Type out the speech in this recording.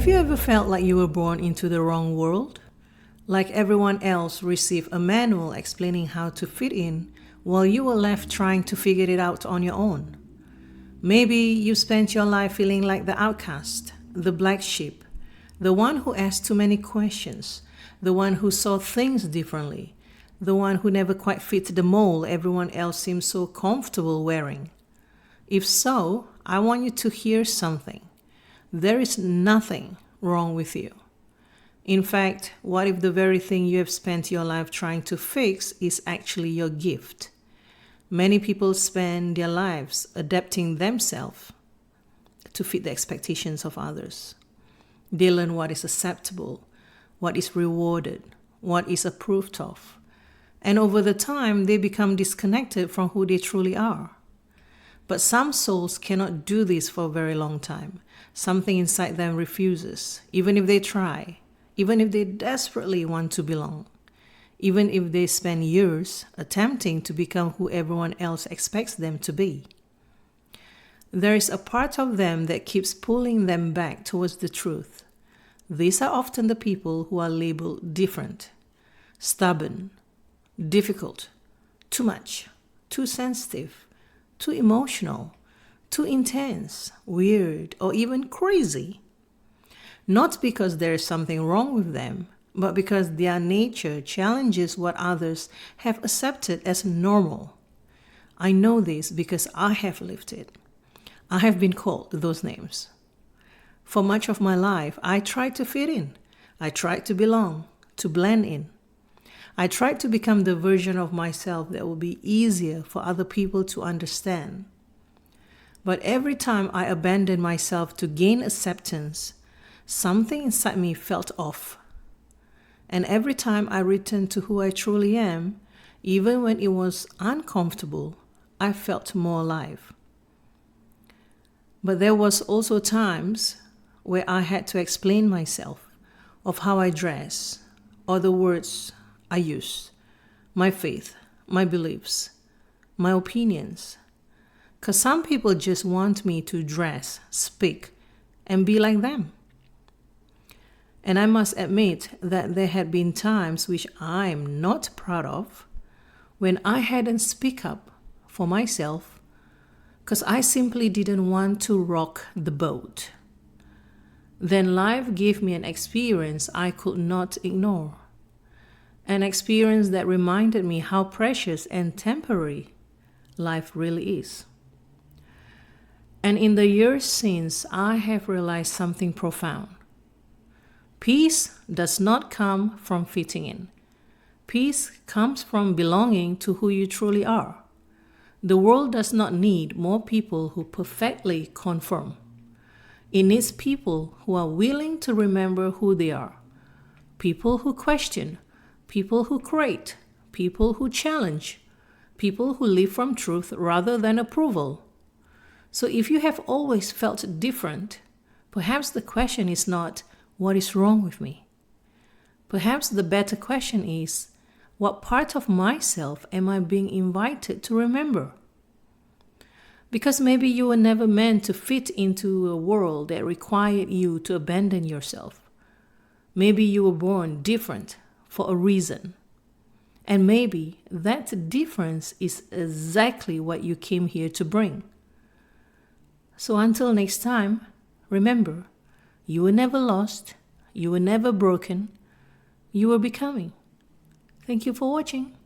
Have you ever felt like you were born into the wrong world? Like everyone else received a manual explaining how to fit in, while you were left trying to figure it out on your own? Maybe you spent your life feeling like the outcast, the black sheep, the one who asked too many questions, the one who saw things differently, the one who never quite fit the mold everyone else seems so comfortable wearing. If so, I want you to hear something. There is nothing wrong with you. In fact, what if the very thing you have spent your life trying to fix is actually your gift? Many people spend their lives adapting themselves to fit the expectations of others. They learn what is acceptable, what is rewarded, what is approved of. And over the time, they become disconnected from who they truly are. But some souls cannot do this for a very long time. Something inside them refuses, even if they try, even if they desperately want to belong, even if they spend years attempting to become who everyone else expects them to be. There is a part of them that keeps pulling them back towards the truth. These are often the people who are labeled different, stubborn, difficult, too much, too sensitive, too emotional, too intense, weird, or even crazy. Not because there is something wrong with them, but because their nature challenges what others have accepted as normal. I know this because I have lived it. I have been called those names. For much of my life, I tried to fit in. I tried to belong, to blend in. I tried to become the version of myself that would be easier for other people to understand. But every time I abandoned myself to gain acceptance, something inside me felt off. And every time I returned to who I truly am, even when it was uncomfortable, I felt more alive. But there was also times where I had to explain myself, of how I dress, or the words I use, my faith, my beliefs, my opinions. Because some people just want me to dress, speak, and be like them. And I must admit that there had been times which I'm not proud of, when I hadn't speak up for myself, because I simply didn't want to rock the boat. Then life gave me an experience I could not ignore. An experience that reminded me how precious and temporary life really is. And in the years since, I have realized something profound. Peace does not come from fitting in. Peace comes from belonging to who you truly are. The world does not need more people who perfectly conform. It needs people who are willing to remember who they are. People who question, people who create, people who challenge, people who live from truth rather than approval. So if you have always felt different, perhaps the question is not, what is wrong with me? Perhaps the better question is, what part of myself am I being invited to remember? Because maybe you were never meant to fit into a world that required you to abandon yourself. Maybe you were born different for a reason. And maybe that difference is exactly what you came here to bring. So until next time, remember, you were never lost, you were never broken, you were becoming. Thank you for watching.